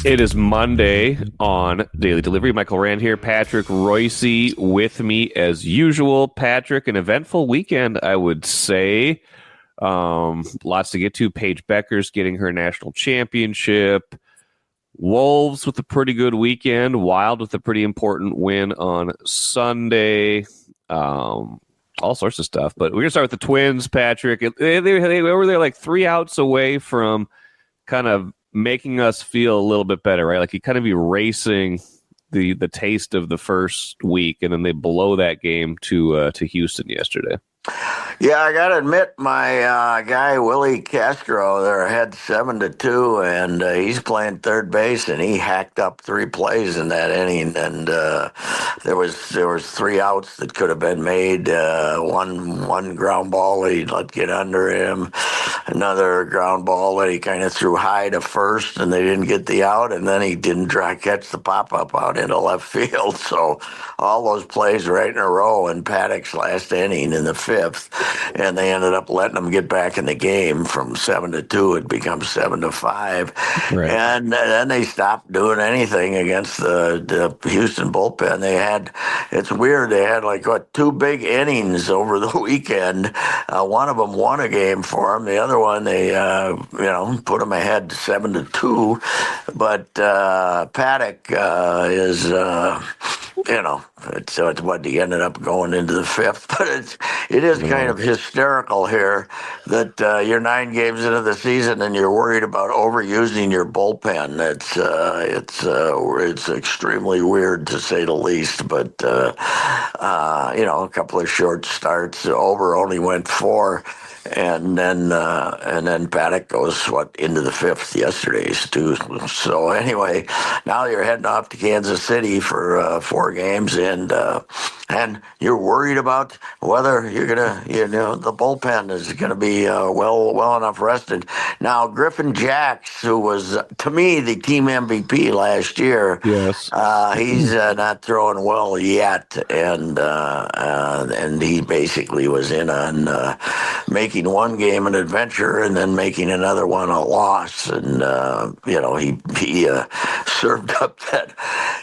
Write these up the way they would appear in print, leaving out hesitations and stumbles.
It is Monday on Daily Delivery. Michael Rand here. Patrick Reusse with me as usual. Patrick, an eventful weekend, I would say. Lots to get to. Paige Bueckers getting her national championship. Wolves with a pretty good weekend. Wild with a pretty important win on Sunday. All sorts of stuff. But we're going to start with the Twins, Patrick. They were there like 3 outs away from kind of making us feel a little bit better, right? Like you kind of erasing the taste of the first week, and then they blow that game to Houston yesterday. Yeah, I got to admit, my guy Willie Castro, they're ahead 7-2, and he's playing third base, and he hacked up 3 plays in that inning, and there was 3 outs that could have been made. One ground ball that he let get under him, another ground ball that he kind of threw high to first, and they didn't get the out, and then he didn't try to catch the pop-up out into left field. So all those plays right in a row in Paddock's last inning in the 5th, and they ended up letting them get back in the game from 7-2. It becomes 7-5, Right. and then they stopped doing anything against the Houston bullpen. It's weird. They had 2 big innings over the weekend. One of them won a game for them. The other one they put them ahead 7-2. But Paddock is it's what he ended up going into the 5th. But it is kind of hysterical here that you're 9 games into the season and you're worried about overusing your bullpen. It's extremely weird to say the least. But a couple of short starts. Over only went 4. And then Paddock goes into the 5th yesterday's too. So anyway, now you're heading off to Kansas City for 4 games, and you're worried about whether you're gonna, the bullpen is gonna be well enough rested. Now Griffin Jacks, who was to me the team MVP last year, yes, he's not throwing well yet, and he basically was in on making one game an adventure and then making another one a loss, and he served up that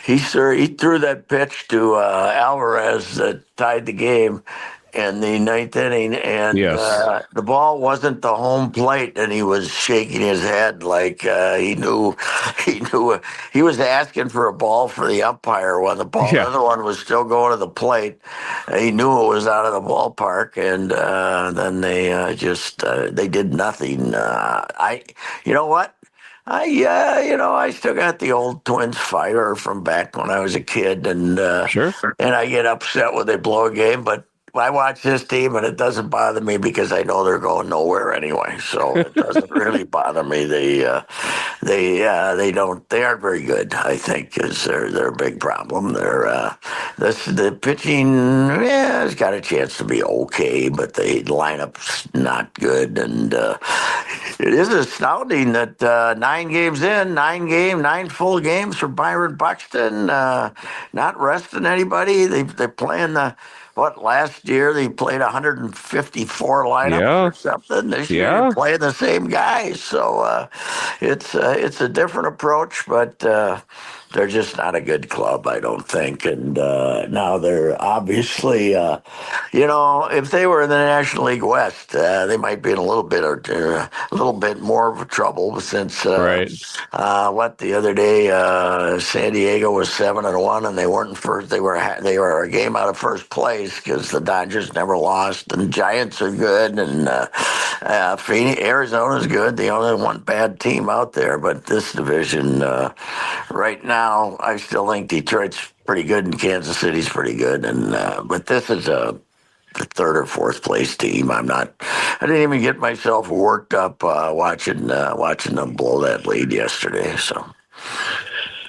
he threw that pitch to Alvarez that tied the game in the 9th inning, and yes. The ball wasn't the home plate, and he was shaking his head like he knew he was asking for a ball for the umpire when the other one was still going to the plate. He knew it was out of the ballpark, and then they did nothing. You know what? I still got the old Twins fire from back when I was a kid, and Sure. And I get upset when they blow a game, but I watch this team, and it doesn't bother me because I know they're going nowhere anyway. So it doesn't really bother me. They aren't very good, I think, is their big problem. The pitching has got a chance to be okay, but the lineup's not good, and it is astounding that 9 games in, 9 full games for Byron Buxton, not resting anybody. They're playing last year they played 154 lineups or something. This year they're playing the same guys. So it's a different approach, but they're just not a good club, I don't think. And now they're obviously, if they were in the National League West, they might be in a little bit more of trouble since Right. The other day San Diego was 7-1 and they weren't in first. They were a game out of first place because the Dodgers never lost, and Giants are good, and Phoenix, Arizona's good. The only one bad team out there, but this division right now, I still think Detroit's pretty good and Kansas City's pretty good, and but this is the 3rd or 4th place team. I didn't even get myself worked up watching them blow that lead yesterday. So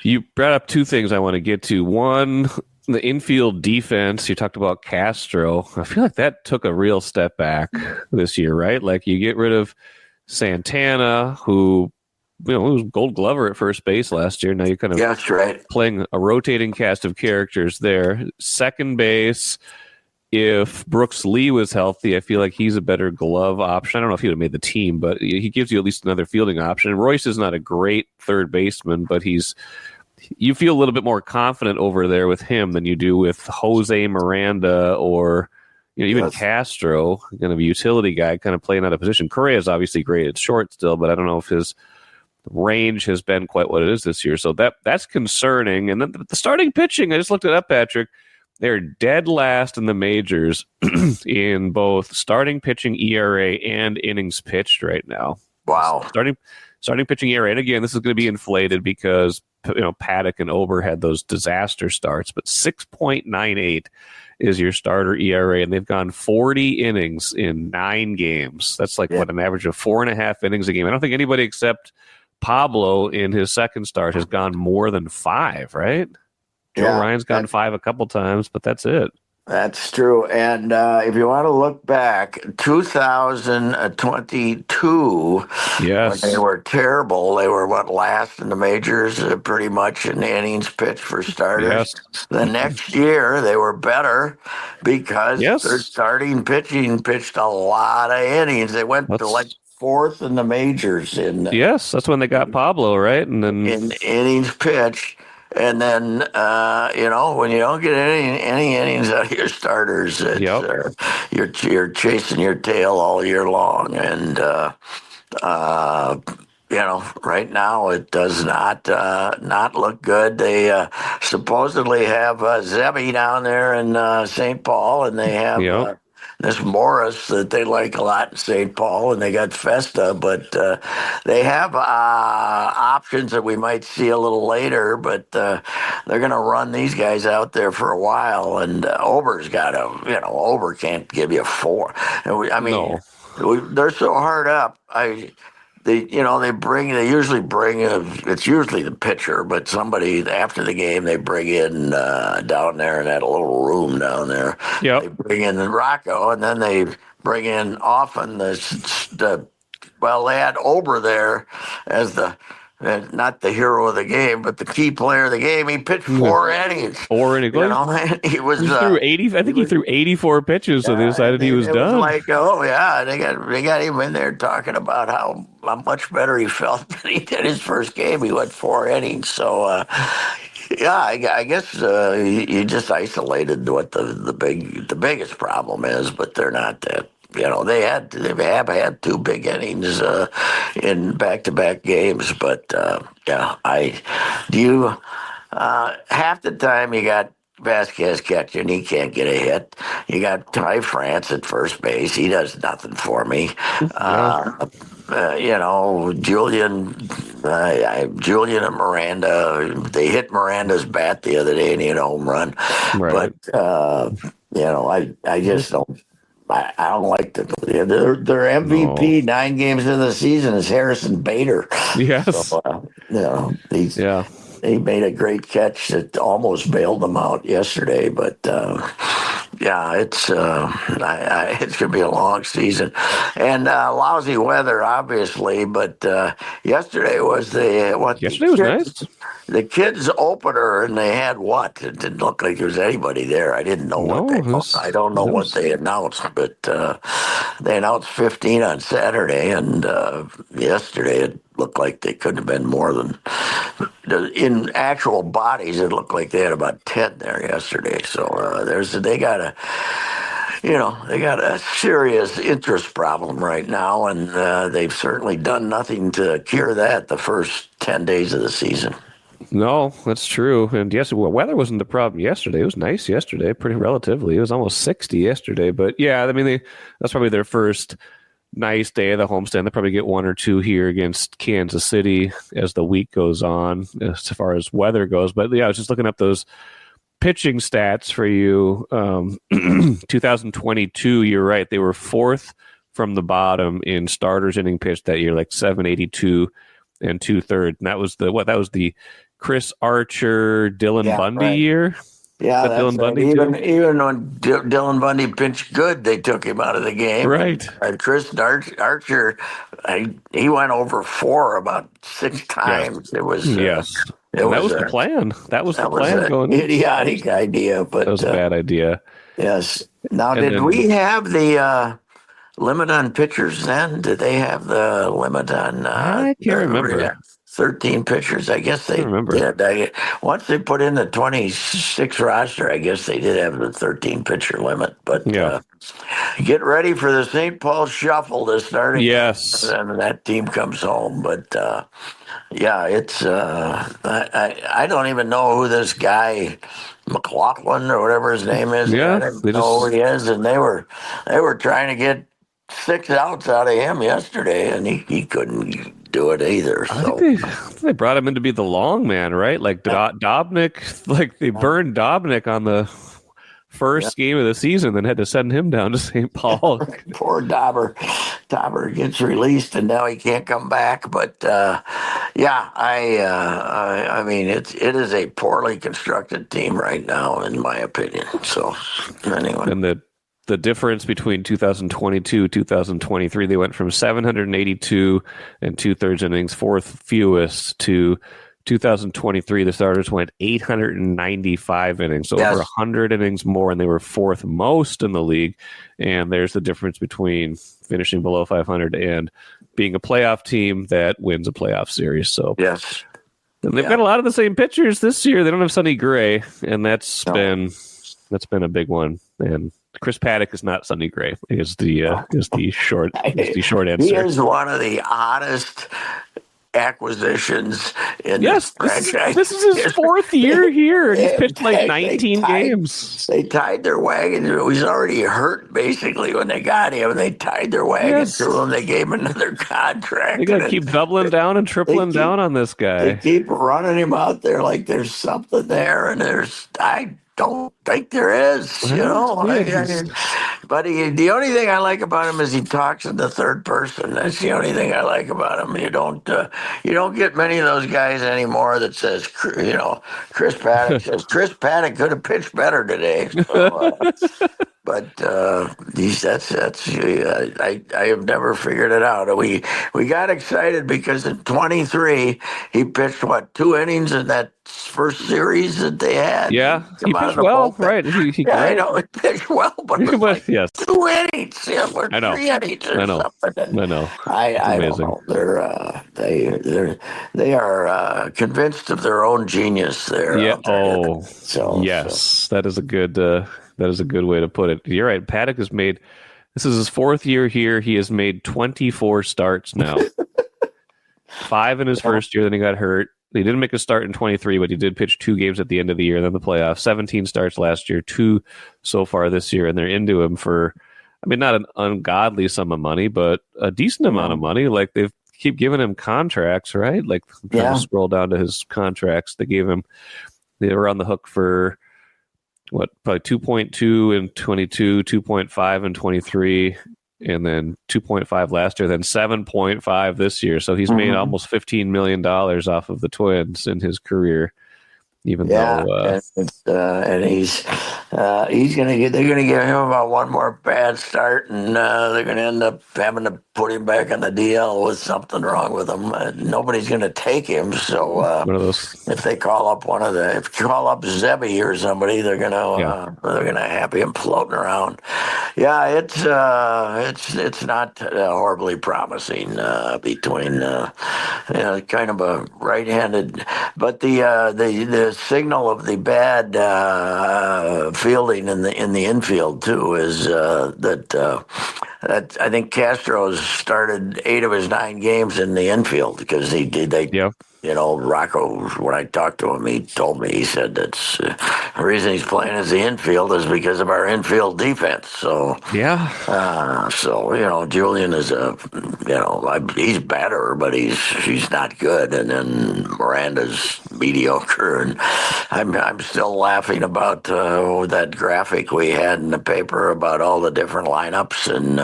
You brought up 2 things I want to get to. One, the infield defense. You talked about Castro. I feel like that took a real step back this year, right? Like you get rid of Santana, who was Gold Glover at first base last year. Now you're kind of that's right. playing a rotating cast of characters there. Second base, if Brooks Lee was healthy, I feel like he's a better glove option. I don't know if he would have made the team, but he gives you at least another fielding option. And Reusse is not a great third baseman, but you feel a little bit more confident over there with him than you do with Jose Miranda or even Castro, kind of a utility guy, kind of playing out of position. Correa is obviously great at short still, but I don't know if his range has been quite what it is this year. So that's concerning. And then the starting pitching, I just looked it up, Patrick. They're dead last in the majors in both starting pitching ERA and innings pitched right now. Wow. Starting pitching ERA. And again, this is going to be inflated because Paddock and Ober had those disaster starts, but 6.98 is your starter ERA, and they've gone 40 innings in 9 games. That's an average of 4.5 innings a game. I don't think anybody except Pablo in his second start has gone more than 5, right? Joe Ryan's gone 5 a couple times, but that's it. That's true. And if you want to look back, 2022, yes, when they were terrible. They were last in the majors, pretty much in innings pitched for starters. Yes. The next year, they were better because their starting pitching pitched a lot of innings. They went to 4th in the majors. Yes, that's when they got Pablo, right? And then in innings pitched. And then, when you don't get any innings out of your starters, you're chasing your tail all year long. And, right now it does not look good. They supposedly have Zebby down there in St. Paul, and they have this Morris that they like a lot in St. Paul, and they got Festa, but they have options that we might see a little later, but they're going to run these guys out there for a while, and Ober's got Ober can't give you 4. I mean, they're so hard up. They usually bring it's usually the pitcher, but somebody after the game they bring in down there in that little room down there. Yep. They bring in Rocco, and then they bring in often they had Ober there as not the hero of the game, but the key player of the game. He pitched 4 innings. 4 innings. He threw 80. I think he threw 84 pitches, so they decided he was done. Was they got him in there talking about how much better he felt than he did his first game. He went 4 innings. So, I guess you just isolated what the biggest problem is, but they're not that. They have had 2 big innings in back-to-back games, but half the time you got Vasquez catching, he can't get a hit. You got Ty France at first base, he does nothing for me. Julian and Miranda, they hit Miranda's bat the other day and he had a home run, right. But I just don't. I don't like their MVP 9 games into the season is Harrison Bader. Yes. So, he made a great catch that almost bailed them out yesterday. But it's going to be a long season and lousy weather, obviously. But yesterday was Yesterday was nice. The kids' opener, and they had what? It didn't look like there was anybody there. I didn't know I don't know what they announced, but they announced 15 on Saturday, and yesterday it looked like they couldn't have been more than in actual bodies. It looked like they had about 10 there yesterday. So they got a serious interest problem right now, and they've certainly done nothing to cure that the first 10 days of the season. No, that's true. And yes, weather wasn't the problem yesterday. It was nice yesterday, pretty relatively. It was almost 60 yesterday. But yeah, I mean, that's probably their first nice day of the homestand. They'll probably get 1 or 2 here against Kansas City as the week goes on, as far as weather goes. But yeah, I was just looking up those pitching stats for you. 2022, you're right. They were 4th from the bottom in starters inning pitched that year, like 782 and 2/3. And that was the Chris Archer, Dylan Bundy year. Yeah, that's Bundy even when Dylan Bundy pitched good, they took him out of the game. Right. Chris Archer, he went over 4 about 6 times. Yes. It was that was the plan. That was the plan. An idiotic idea, but that was a bad idea. Yes. Now, And did then we have the limit on pitchers then? Did they have the limit on I can't remember. 13 pitchers? I guess I they can't remember. did. Once they put in the 26 roster, I guess they did have the 13 pitcher limit. But Yeah. get ready for the St. Paul Shuffle to start again. Yes. And that team comes home. But yeah, it's I don't even know who this guy McLaughlin or whatever his name is. I Yeah. didn't They know who just he is, and they were trying to get 6 outs out of him yesterday, and he couldn't do it either. I think So they brought him in to be the long man, right? Like Dobnik, like they burned Dobnik on the first game of the season, then had to send him down to St. Paul. poor Dauber gets released, and now he can't come back. But yeah, I mean it is a poorly constructed team right now, in my opinion. So anyway. And the difference between 2022 2023, they went from 782 and 2/3 innings, fourth fewest, to 2023 the starters went 895 innings, so over 100 innings more, and they were fourth most in the league. And there's the difference between finishing below 500 and being a playoff team that wins a playoff series. So Yes. and they've got a lot of the same pitchers this year. They don't have Sonny Gray, and that's been a big one. And Chris Paddock is not Sonny Gray. Is the short answer. He is one of the oddest acquisitions in this franchise. This is his fourth year here, and he's pitched like 19 games. They tied their wagon. He was already hurt basically when they got him. They tied their wagon to him. They gave him another contract. They got to keep doubling down and tripling down on this guy. They keep running him out there like there's something there, and I don't think there is, you know. But the only thing I like about him is he talks in the third person. That's the only thing I like about him. You don't get many of those guys anymore that says, you know, Chris Paddock says Chris Paddock could have pitched better today. So, but I have never figured it out. We got excited because in 23 he pitched 2 innings in that first series that they had. Yeah, he pitched well, right? I know he pitched well, but it was like yes. 2 innings, 3 innings or something. I know. I don't know. They are convinced of their own genius there. Yeah. Oh, yes, that is a good. That is a good way to put it. You're right. Paddock has made. This is his fourth year here. He has made 24 starts now. 5 in his first year. Then he got hurt. He didn't make a start in 23, but he did pitch 2 games at the end of the year, then the playoffs. 17 starts last year, 2 so far this year, and they're into him for, I mean, not an ungodly sum of money, but a decent amount of money. Like they keep giving him contracts, right? Like trying to scroll down to his contracts. They were on the hook for probably 2.2 in 22, 2.5 in 23. And then 2.5 last year, then 7.5 this year. So he's made almost $15 million off of the Twins in his career. Even though, and he's gonna get. They're gonna give him about one more bad start, and they're gonna end up having to put him back on the DL with something wrong with him. Nobody's gonna take him. So one of those. If they call up Zebby or somebody, they're gonna have him floating around. Yeah, it's not horribly promising between kind of a right-handed, but the signal of the bad fielding in the infield too is that I think Castro's started 8 of his 9 games in the infield because Rocco, when I talked to him, he told me, he said that's the reason he's playing as the infield is because of our infield defense. So Julian is he's better, but he's not good. And then Miranda's mediocre. And I'm still laughing about that graphic we had in the paper about all the different lineups, and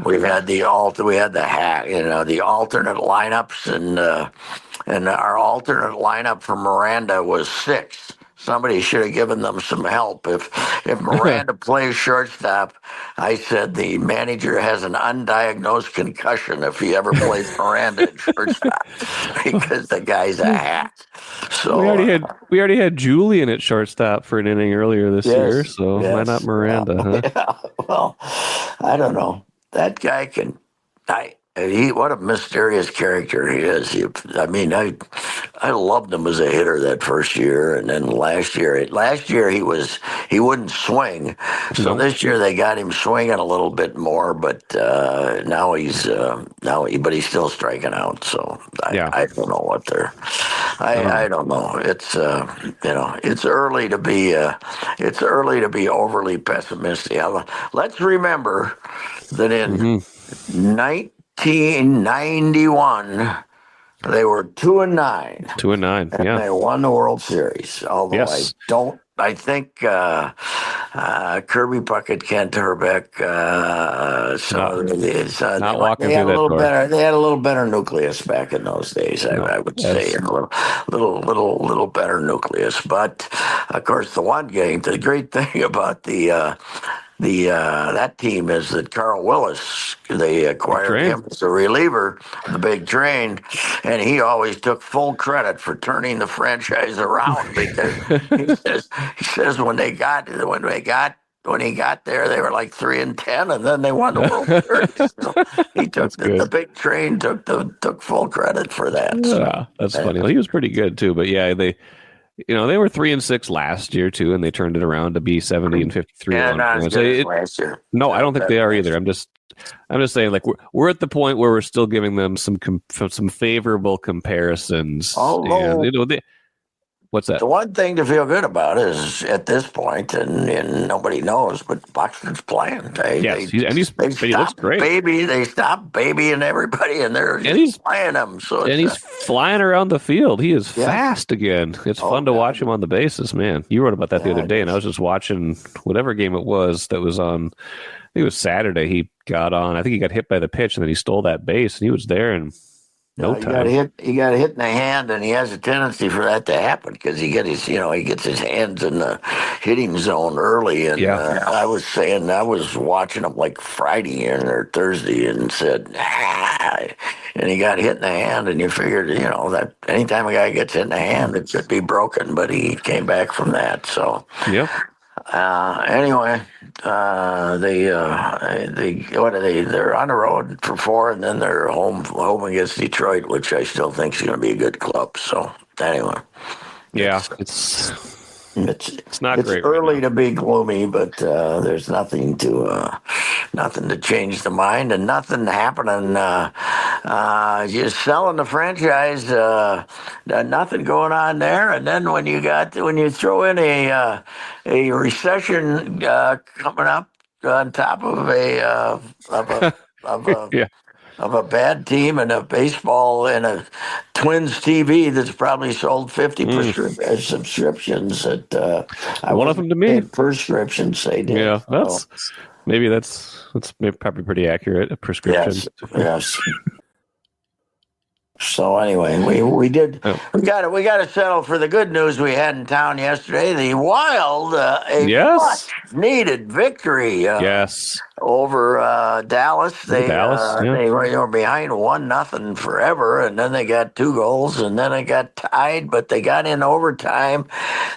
we had the alternate lineups, and our alternate lineup for Miranda was 6. somebody should have given them some help. If Miranda plays shortstop, I said the manager has an undiagnosed concussion if he ever plays Miranda at shortstop because the guy's a hack. So we already had Julian at shortstop for an inning earlier this year, so why not Miranda? Huh? Yeah, well, I don't know. That guy can. What a mysterious character he is. I loved him as a hitter that first year, and then last year he wouldn't swing, so this year they got him swinging a little bit more, but now he's still striking out. So I don't know what they're. I don't know. It's it's early to be overly pessimistic. Let's remember that in 1991, they were 2-9. 2-9, and they won the World Series. Although I think Kirby Puckett, Kent Herbeck, not walking through that door. They had a little better nucleus back in those days. I would say a little better nucleus. But of course, the great thing about that team is that Carl Willis, they acquired him as a reliever, the big train, and he always took full credit for turning the franchise around because he says when he got there, they were like 3-10, and then they won the World Series. So he took the big train took full credit for that. So, that's funny. Well, he was pretty good too, but they were 3-6 last year too, and they turned it around to be 70-53. Last year. No, I don't think they are either. I'm just saying, like we're at the point where we're still giving them some favorable comparisons. What's that? The one thing to feel good about is at this point, and nobody knows, but Buxton's playing. He looks great. They stopped babying everybody, and he's playing them. So he's flying around the field. He is fast again. It's fun to watch him on the bases, man. You wrote about that the other day, and I was just watching whatever game it was that was on. I think it was Saturday. He got on. I think he got hit by the pitch, and then he stole that base, and he was there and. No time. He got hit in the hand, and he has a tendency for that to happen because he gets his hands in the hitting zone early. And I was watching him like Friday or Thursday, and said, and he got hit in the hand, and you figured, that anytime a guy gets hit in the hand, it could be broken, but he came back from that. So anyway, they're on the road for 4, and then they're home against Detroit, which I still think is going to be a good club. So anyway, it's not great. It's early to be gloomy, but there's nothing to change the mind, and nothing happening. Just selling the franchise, nothing going on there. And then when you throw in a recession coming up on top of a bad team and a baseball and a Twins TV that's probably sold 50 subscriptions. One of them to me. Prescriptions they did. Yeah, that's probably pretty accurate. A prescription. Yes. So anyway, we got to settle for the good news we had in town yesterday. The Wild, much needed victory. Over Dallas. They were behind 1-0 forever, and then they got 2 goals, and then it got tied, but they got in overtime.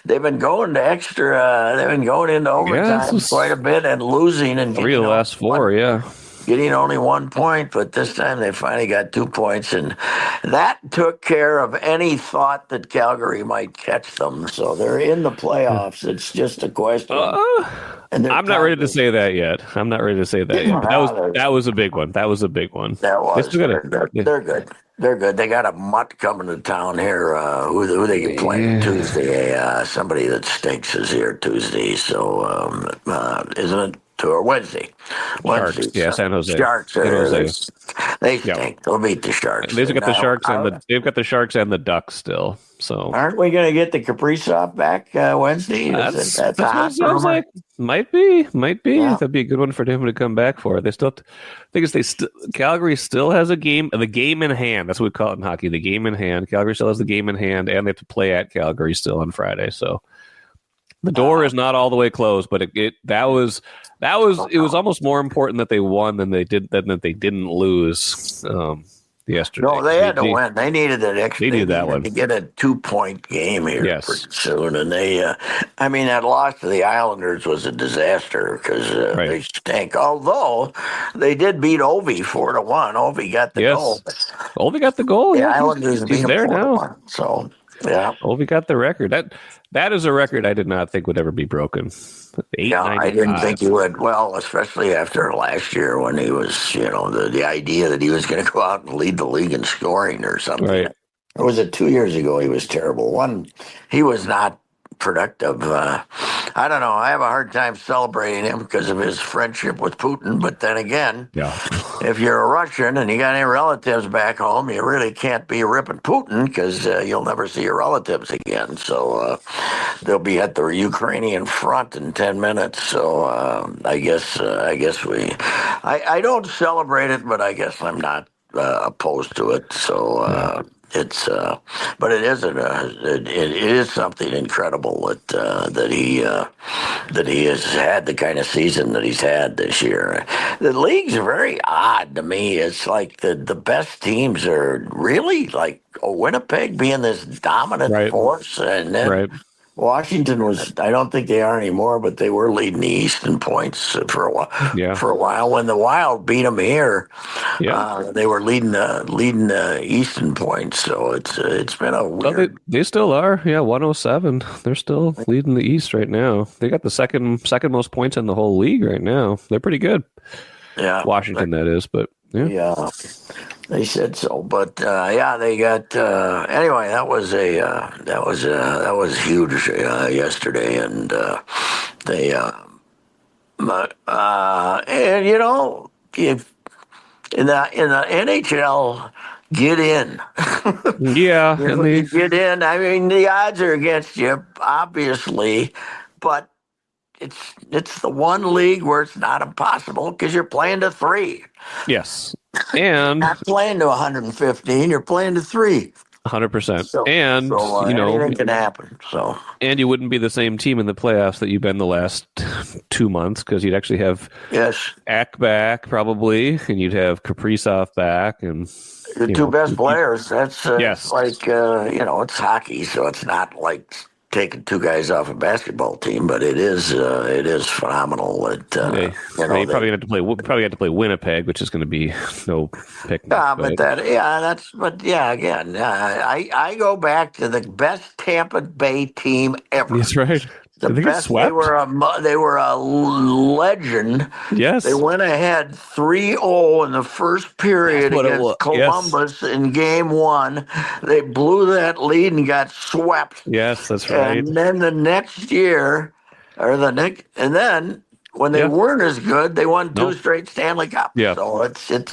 They've been going into overtime quite a bit and losing and 3 of the last 4. Getting only 1 point, but this time they finally got 2 points, and that took care of any thought that Calgary might catch them. So they're in the playoffs. It's just a question. I'm not ready to say that yet. That was a big one. That was. They're good. They're good. They got a mutt coming to town here. Who they can play Tuesday? Somebody that stinks is here Tuesday. So isn't it? Or Wednesday. Sharks, San Jose. Sharks. They stink. They'll beat the Sharks. They've got the Sharks they've got the Sharks and the Ducks still. So aren't we going to get the Kaprizov back Wednesday? That's what it sounds like. Might be. Yeah. That'd be a good one for him to come back for. They still, Calgary still has the game in hand. That's what we call it in hockey. The game in hand. Calgary still has the game in hand, and they have to play at Calgary still on Friday. So. The door is not all the way closed, but it was almost more important that they won than that they didn't lose yesterday. No, they had to win. They needed that extra. They needed that one to get a 2-point game here Yes. pretty soon, and that loss to the Islanders was a disaster because they stink. Although they did beat Ovi 4-1. Ovi got the goal. Ovi got the goal. The Yeah, Islanders he's there now. 4-1. So yeah, Ovi got the record. That is a record I did not think would ever be broken. I didn't think he would. Well, especially after last year when he was, the idea that he was going to go out and lead the league in scoring or something. Right. Or was it 2 years ago? He was terrible. He was not productive. I don't know. I have a hard time celebrating him because of his friendship with Putin. But then again, if you're a Russian and you got any relatives back home, you really can't be ripping Putin because you'll never see your relatives again. So they'll be at the Ukrainian front in 10 minutes. So I guess I don't celebrate it, but I guess I'm not opposed to it. So. But it is something incredible that he has had the kind of season that he's had this year. The league's very odd to me. It's like the best teams are really like Winnipeg being this dominant force, and then Washington I don't think they are anymore, but they were leading the East in points for a while. Yeah. For a while, when the Wild beat them here, they were leading the East in points. So it's been a weird. Well, they still are. Yeah, 107. They're still leading the East right now. They got the second most points in the whole league right now. They're pretty good. Yeah, Washington, that is, but yeah. They said so, but they got anyway. That was huge yesterday, and they if in the NHL get in, and get in. I mean, the odds are against you, obviously, but it's the one league where it's not impossible because you're playing to 3. Yes. And not playing to 115, you're playing to 3. 100%. So anything can happen. So, and you wouldn't be the same team in the playoffs that you've been the last 2 months because you'd actually have Ack back probably, and you'd have Kaprizov back, and the two best players. That's like it's hockey, so it's not like taking 2 guys off a basketball team, but it is phenomenal that they probably have to play Winnipeg, which is going to be no picnic. I go back to the best Tampa Bay team ever. That's right. The best. They were a legend. Yes. They went ahead 3-0 in the first period against Columbus in Game 1. They blew that lead and got swept. Yes, that's right. And then the next year, and then when they weren't as good, they won 2 straight Stanley Cups. Yeah. So it's a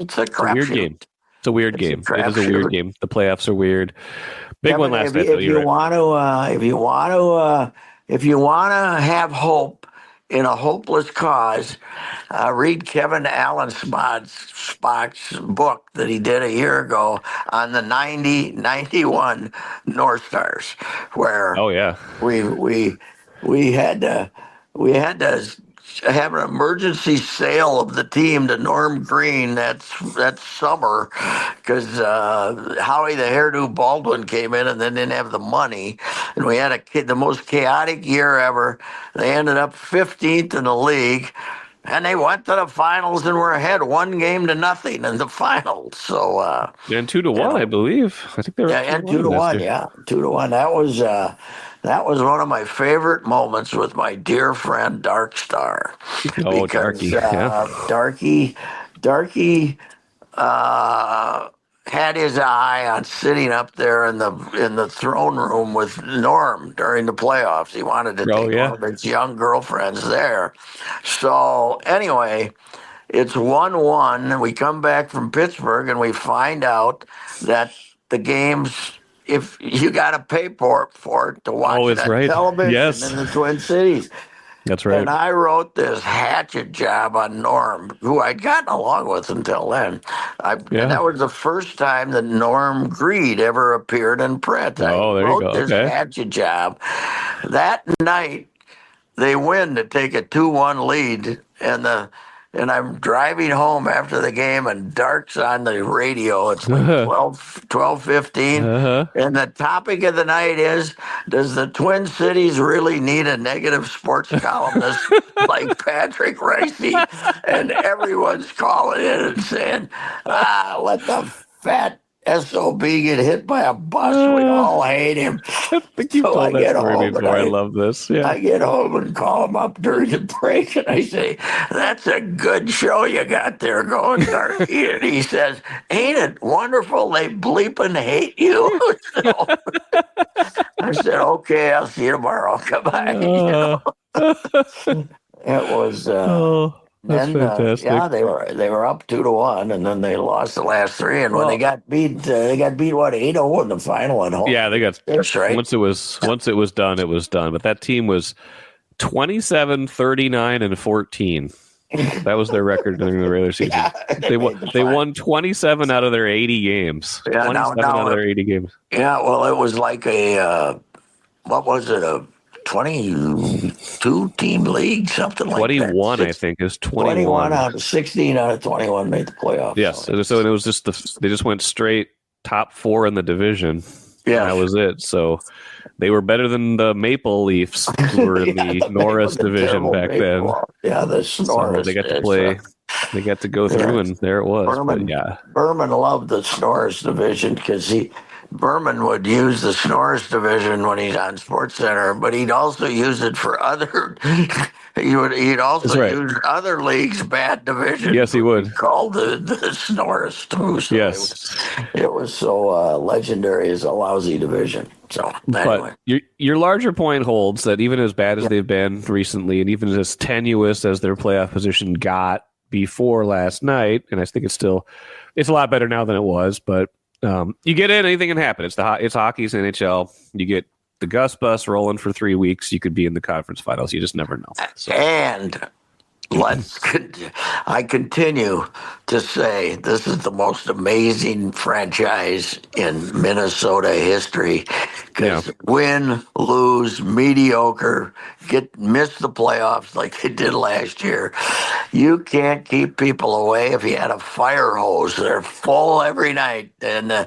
crapshoot. Game. It's a weird game. It is a weird game. The playoffs are weird. Big one last night. If you want to have hope in a hopeless cause, read Kevin Allen Spock's book that he did a year ago on the 90-91 North Stars, where we had to have an emergency sale of the team to Norm Green that summer because Howie the Hairdo Baldwin came in and then didn't have the money, and we had the most chaotic year ever. They ended up 15th in the league, and they went to the finals and were ahead 1-0 in the finals. So and 2-1, I believe. I think they were and 2-1. Yeah, 2-1. That was one of my favorite moments with my dear friend Dark Star. Oh, Darky. Darky had his eye on sitting up there in the throne room with Norm during the playoffs. He wanted to take one of his young girlfriends there. So anyway, it's 1-1. We come back from Pittsburgh and we find out that the game's, if you got to pay for it to watch television in the Twin Cities. That's right. And I wrote this hatchet job on Norm, who I'd gotten along with until then. And that was the first time that Norm Greed ever appeared in print. I wrote this hatchet job That night, they win to take a 2-1 lead, and I'm driving home after the game, and Dark's on the radio. It's like 12:15, Uh-huh. and the topic of the night is, does the Twin Cities really need a negative sports columnist like Patrick Reusse? And everyone's calling in and saying, let the fat SOB get hit by a bus. We all hate him. I think you've told that story before. I love this. Yeah. I get home and call him up during the break, and I say, "That's a good show you got there going, Darky." And he says, "Ain't it wonderful? They bleeping hate you." So, I said, "Okay, I'll see you tomorrow. Goodbye." It was. That's fantastic. Yeah, they were up 2-1, and then they lost the last three. And when they got beat, what, 8-0 in the final at home. Yeah, they got. That's right. Once it was done, it was done. But that team was 27, 39, and 14. That was their record during the regular season. Yeah, they won 27 out of their 80 games. Yeah, 27 out of their 80 games. Yeah, well, it was like what was it, a 22-team league, something like 21, that. I think, is 21. 21 out of 16 out of 21 made the playoffs. Yes, so it was just they just went straight top 4 in the division. Yeah, that was it. So they were better than the Maple Leafs, who were in the Norris division back then. Yeah, the Norris. So they got to play. They got to go through, and there it was. Berman loved the Norris division because Berman would use the Norris division when he's on SportsCenter, but he'd also use it for other. He'd also use other leagues' bad division. Yes, he would. Called the Norris too. So yes, it was so legendary as a lousy division. So anyway. But your larger point holds that even as bad as they've been recently, and even as tenuous as their playoff position got before last night, and I think it's a lot better now than it was, but. You get in, anything can happen. It's hockey's NHL. You get the Gus bus rolling for 3 weeks. You could be in the conference finals. You just never know. So. And I continue to say this is the most amazing franchise in Minnesota history. Because win, lose, mediocre, miss the playoffs like they did last year. You can't keep people away if you had a fire hose. They're full every night. And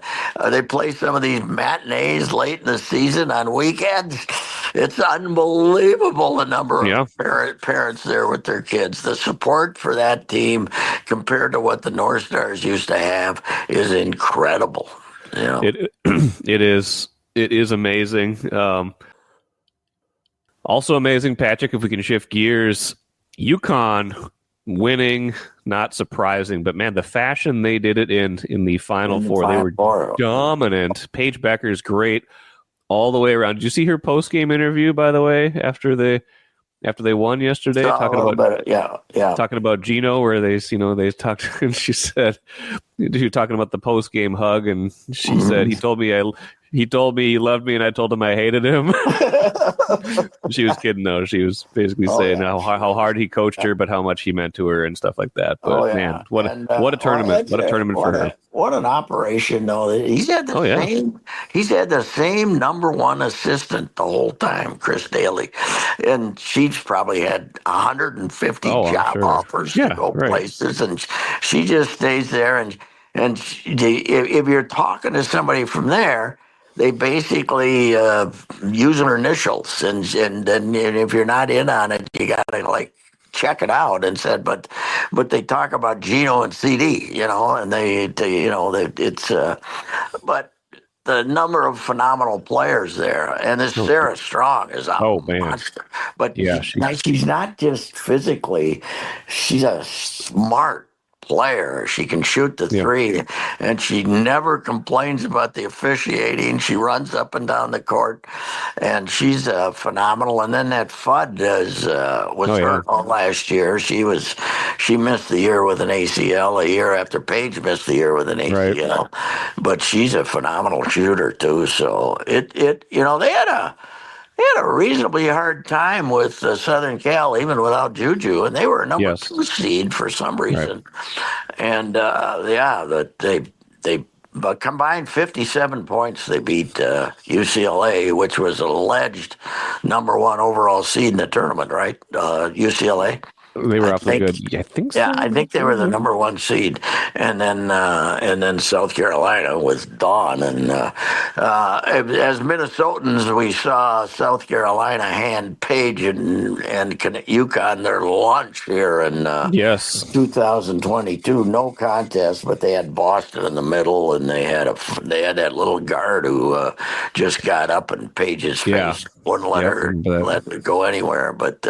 they play some of these matinees late in the season on weekends. It's unbelievable the number of parents there with their kids. The support for that team compared to what the North Stars used to have is incredible. You know? It is amazing. Also amazing, Patrick, if we can shift gears, UConn winning, not surprising, but man, the fashion they did it in the Final Four, they were dominant. Paige Bueckers, great all the way around. Did you see her post-game interview, by the way, after they won yesterday? Talking about Gino, where they talked, and she said, she was talking about the post-game hug, and she said, he told me he loved me, and I told him I hated him. She was kidding, though. She was basically saying how hard he coached her, but how much he meant to her and stuff like that. But man, what a tournament! What a tournament for her! What an operation, though. He's had the same number one assistant the whole time, Chris Daly, and she's probably had 150 job offers to go places, and she just stays there. And if you're talking to somebody from there, they basically use her initials, and if you're not in on it, you gotta check it out. And said, but they talk about Gino and CD, and but the number of phenomenal players there, and this Sarah Strong is a monster. But she's not just physically; she's a smart player. She can shoot the three, and she never complains about the officiating. She runs up and down the court, and she's phenomenal. And then that Fudd was hurt all last year. She missed the year with an ACL a year after Paige missed the year with an ACL. But she's a phenomenal shooter too. So they had a reasonably hard time with Southern Cal, even without Juju, and they were a number 2 seed for some reason. And they but combined 57 points. They beat UCLA, which was alleged number one overall seed in the tournament, right? UCLA. They were I awfully think. good. Yeah, I think Yeah, so. I think they were the number one seed, and then South Carolina with Dawn, and as Minnesotans, we saw South Carolina hand Paige and UConn their lunch here in Yes. 2022. No contest, but they had Boston in the middle, and they had that little guard who just got up in Paige's face, wouldn't let her go anywhere, but.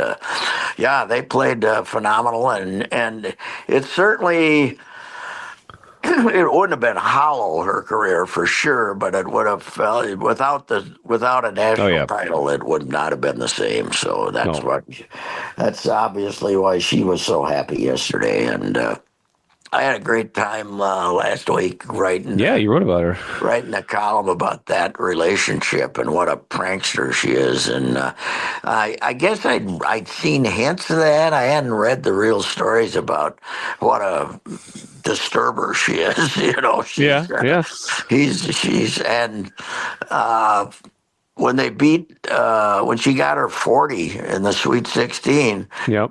Yeah, they played phenomenal, and it certainly it wouldn't have been hollow her career for sure, but it would have without a national title, it would not have been the same. So that's obviously why she was so happy yesterday, and. I had a great time last week writing. Yeah, you wrote about her. Writing a column about that relationship and what a prankster she is, and I guess I'd seen hints of that. I hadn't read the real stories about what a disturber she is. She's and. When they when she got her 40 in the Sweet 16,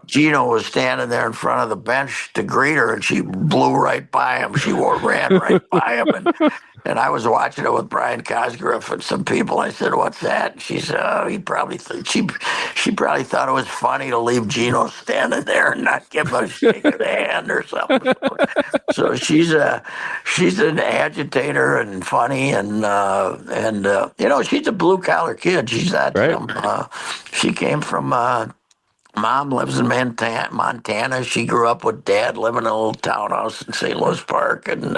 Gino was standing there in front of the bench to greet her, and she blew right by him. She ran right by him, and I was watching it with Brian Cosgriff and some people. I said, "What's that?" And she said, "He probably she probably thought it was funny to leave Gino standing there and not give him a shake of the hand or something." So she's an agitator and funny, and she's a blue collar kid. She's not she came from mom lives in Montana. She grew up with dad living in a little townhouse in St. Louis Park, and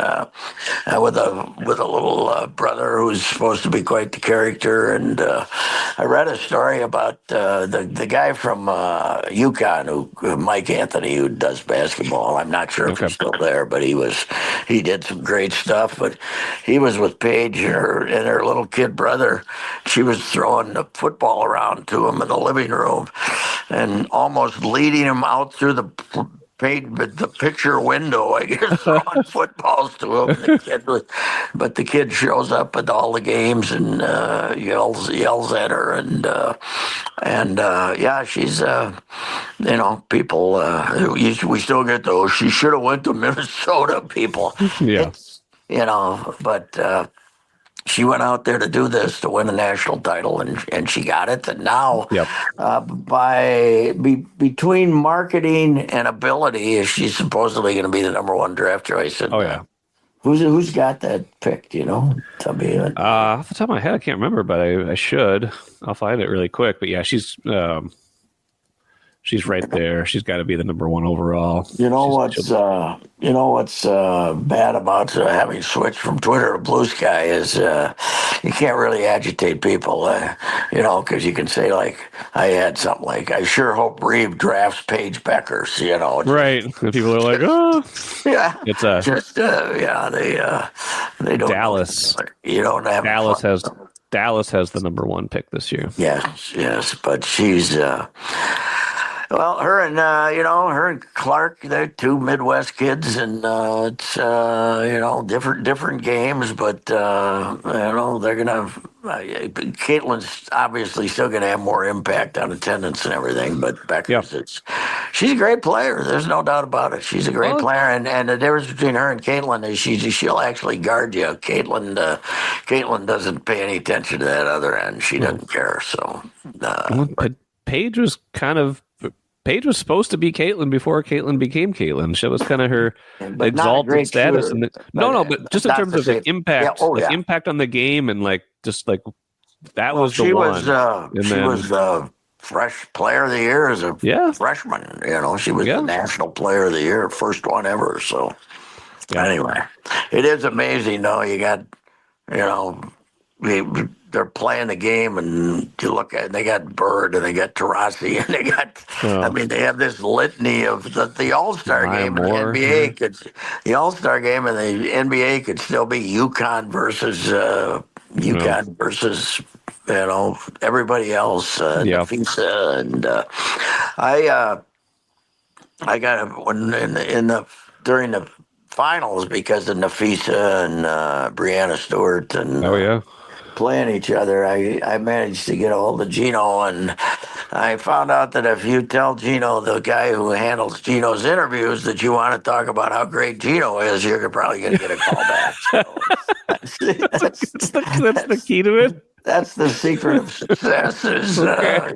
with a little brother who's supposed to be quite the character. And I read a story about the guy from UConn, Mike Anthony, who does basketball. I'm not sure if he's still there, but he did some great stuff. But he was with Paige and her little kid brother. She was throwing the football around to him in the living room, and almost leading him out through the picture window, I guess, throwing footballs to him. But the kid shows up at all the games and yells at her, and she's people. We still get those. She should have went to Minnesota. People, but. She went out there to do this to win a national title, and she got it. And now, between marketing and ability, she's supposedly going to be the number one draft choice. And, who's got that pick? Do you know? Tell me. Off the top of my head, I can't remember, but I should. I'll find it really quick. But yeah, she's right there. She's got to be the number one overall. You know what's bad about having switched from Twitter to Blue Sky is you can't really agitate people, because you can say, like, I had something like, I sure hope Reeve drafts Paige Bueckers, Right. And people are like, oh. Yeah. It's they don't. Dallas. You don't have Dallas has the number one pick this year. Yes, but she's well, her and Clark, they're two Midwest kids, and it's different games, but they're gonna. Caitlin's obviously still gonna have more impact on attendance and everything, but Bueckers, she's a great player. There's no doubt about it. She's a great player, and the difference between her and Caitlin is she'll actually guard you. Caitlin doesn't pay any attention to that other end. She doesn't care. So Paige was supposed to be Caitlin before Caitlin became Caitlin. She was kind of her exalted status. But just in terms of the impact, impact on the game, and that was the one. She was the fresh player of the year as a freshman. She was the national player of the year, first one ever. So anyway, it is amazing, though. You got, they're playing the game, and you look at it, they got Bird and they got Taurasi, and they got they have this litany of the All-Star game in the NBA. The All-Star game in the NBA could still be UConn versus everybody else. FISA, and I got during the finals because of Nafisa and Brianna Stewart and playing each other. I managed to get a hold of Gino, and I found out that if you tell Gino, the guy who handles Gino's interviews, that you want to talk about how great Gino is, you're probably going to get a call back. So that's the key to it. That's the secret of success. Is yes,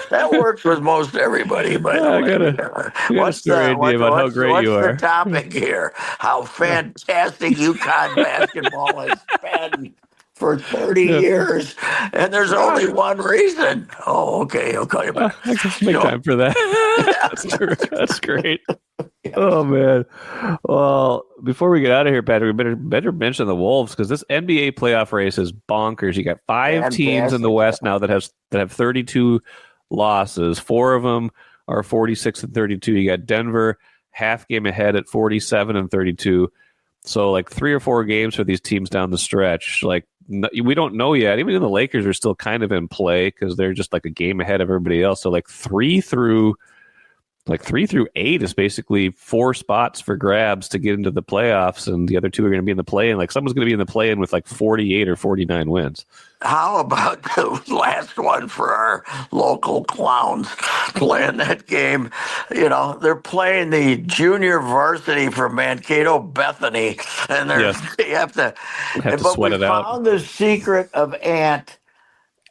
that works with most everybody. By the way, what's the idea about how great you are? What's the topic here? How fantastic UConn basketball has been for 30 years, and there's only one reason. Oh, okay, I'll call you back. I guess make time for that. That's great. Oh, man. Well, before we get out of here, Patrick, we better mention the Wolves, because this NBA playoff race is bonkers. You got five teams in the West now that have 32 losses. 4 of them are 46 and 32. You got Denver half game ahead at 47 and 32. So like 3 or 4 games for these teams down the stretch. Like we don't know yet. Even the Lakers are still kind of in play because they're just like a game ahead of everybody else. So like 3 through 8 is basically 4 spots for grabs to get into the playoffs, and the other 2 are going to be in the play-in. Like someone's going to be in the play-in with like 48 or 49 wins. How about the last one for our local clowns playing that game? You know, they're playing the junior varsity for Mankato Bethany, and they have to sweat it out. We found the secret of Ant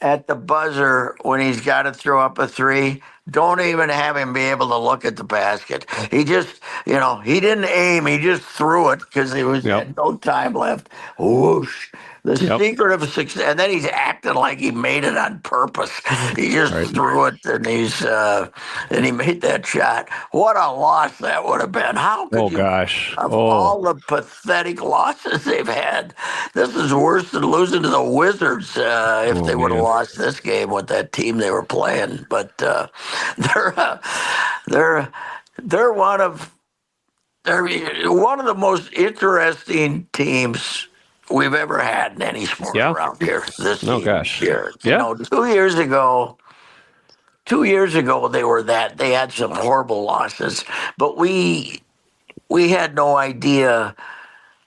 at the buzzer when he's got to throw up a 3. Don't even have him be able to look at the basket. He just, he didn't aim. He just threw it because there was no time left. Whoosh. The secret of success. And then he's acting like he made it on purpose. He just threw it, and he made that shot. What a loss that would have been. How could all the pathetic losses they've had, this is worse than losing to the Wizards if they would have lost this game with that team they were playing. But they're one of the most interesting teams we've ever had in any sport around here. This year. Yeah. 2 years ago they had some horrible losses, but we had no idea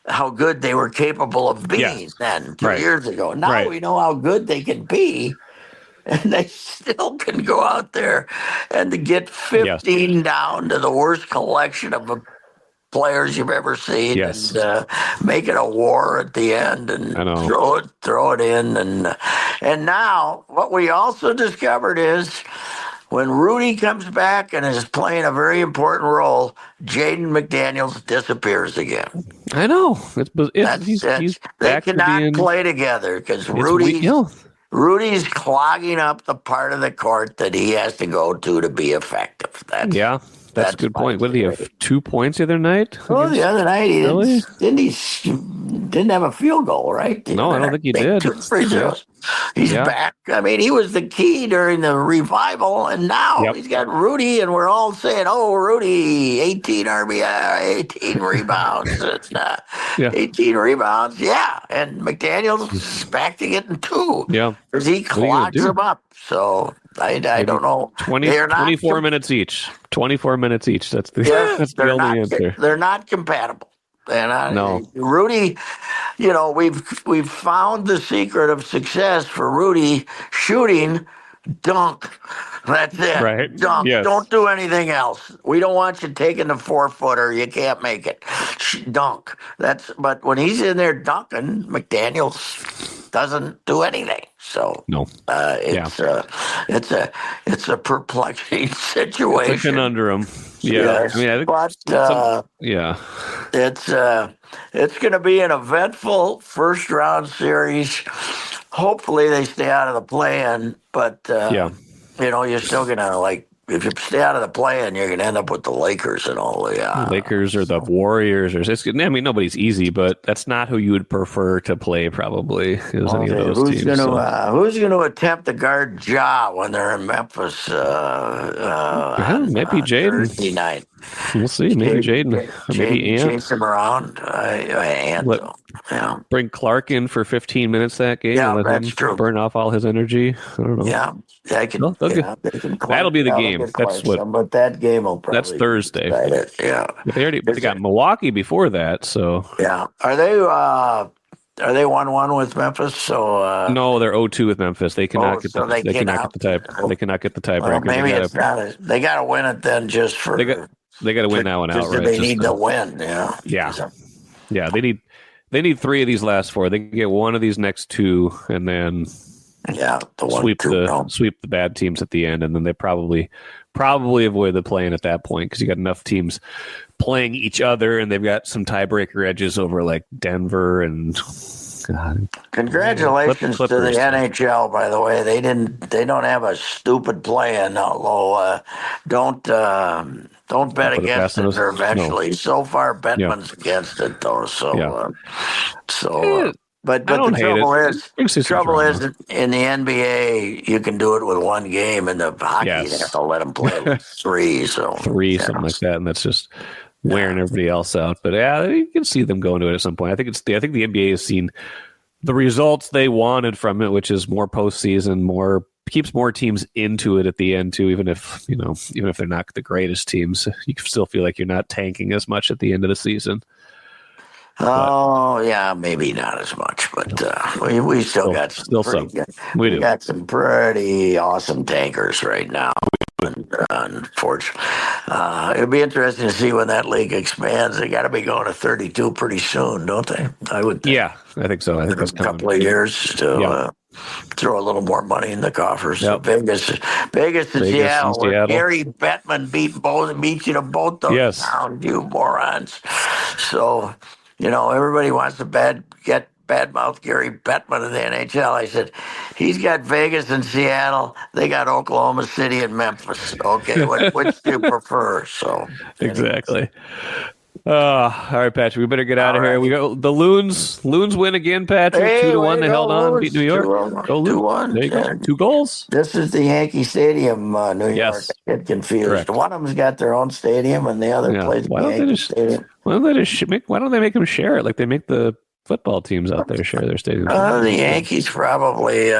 how good they were capable of being then 2 years ago. Now we know how good they can be, and they still can go out there and to get 15 down to the worst collection of players you've ever seen, and make it a war at the end, and throw it in, and now what we also discovered is when Rudy comes back and is playing a very important role, Jaden McDaniels disappears again. I know he's they cannot play together because Rudy's clogging up the part of the court that he has to go to be effective. That's a good point. What did he have? 2 points the other night? Oh, the other night he didn't have a field goal, right? No, I don't think he did. He's back. I mean, he was the key during the revival, and now he's got Rudy, and we're all saying, "Oh, Rudy, 18 RBI, 18 rebounds." It's not 18 rebounds, and McDaniel's back to getting 2. Yeah, because he clogs them up. So I don't know. 24 minutes each. 24 minutes each. That's the only answer. They're not compatible. And Rudy, we've found the secret of success for Rudy: shooting, dunk. That's it. Right. Dunk. Yes. Don't do anything else. We don't want you taking the 4-footer. You can't make it. Dunk. But when he's in there dunking, McDaniels doesn't do anything. So it's a perplexing situation. It's a conundrum. Yeah, yes, it's going to be an eventful first round series. Hopefully they stay out of the play-in, but you're still going to if you stay out of the play-in, you're going to end up with the Lakers and all the Lakers or the Warriors. Nobody's easy, but that's not who you would prefer to play. Probably any of those teams. Who's going to attempt to guard Ja when they're in Memphis? Might be Jaden. Thursday night. We'll see. Maybe Jaden. Maybe Ant. Chase him around. Ant. Yeah. Bring Clark in for 15 minutes that game. Yeah, and let that's him true. Burn off all his energy. I don't know. Yeah, I can. That'll be the game. That's what. But that game will probably. That's Thursday. Yeah. But they got Milwaukee before that. So. Yeah. Are they 1-1 with Memphis? So. No, they're 0-2 with Memphis. They cannot get They cannot get the tie. They cannot get the tiebreaker. Well, maybe it's not. They got to win it then, just for. They got to win that one outright. They need to win. Yeah. Yeah. They need 3 of these last 4. They can get one of these next 2, and then sweep the bad teams at the end, and then they probably avoid the play-in at that point because you got enough teams playing each other, and they've got some tiebreaker edges over like Denver and. God. Congratulations to the NHL, by the way. They don't have a stupid play-in, although don't bet against it eventually. No. So far, Bettman's against it, though. But the trouble is in the NBA, you can do it with 1 game, and the hockey you have to let them play with 3. So 3, something like that, and that's just wearing everybody else out. But you can see them going to it at some point. I think the NBA has seen the results they wanted from it, which is more postseason, keeps more teams into it at the end too. Even if they're not the greatest teams, you still feel like you're not tanking as much at the end of the season. Maybe not as much, but we still got some pretty awesome tankers right now. Unfortunately, it'll be interesting to see when that league expands. They got to be going to 32 pretty soon, don't they? I would think. Yeah, I think so. I think that's coming. A couple of years to throw a little more money in the coffers. Yep. So Vegas and Seattle, where Gary Bettman beat you to both those towns, you morons. So, everybody wants to badmouth Gary Bettman of the NHL. I said, he's got Vegas and Seattle. They got Oklahoma City and Memphis. Okay, which do you prefer? So exactly. All right, Patrick, we better get out of here. We go the Loons. Loons win again, Patrick. 2-1. They held on, beat New York. 2-1. There you go. 2 goals. This is the Yankee Stadium, New York. I get confused. Correct. One of them's got their own stadium, and the other plays Yankee Stadium. Why don't they make them share it like they make the football teams out there share their stadium? The Yankees probably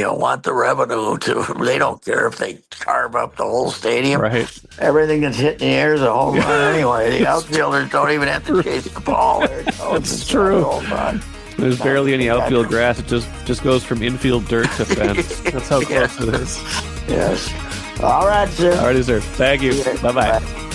want the revenue too. They don't care if they carve up the whole stadium. Right. Everything that's hit in the air is a home run anyway. The outfielders don't even have to chase the ball. That's true. There's barely any outfield grass. It just goes from infield dirt to fence. That's how close it is. Yes. All right, sir. All right, sir. Thank you. Bye-bye. Bye.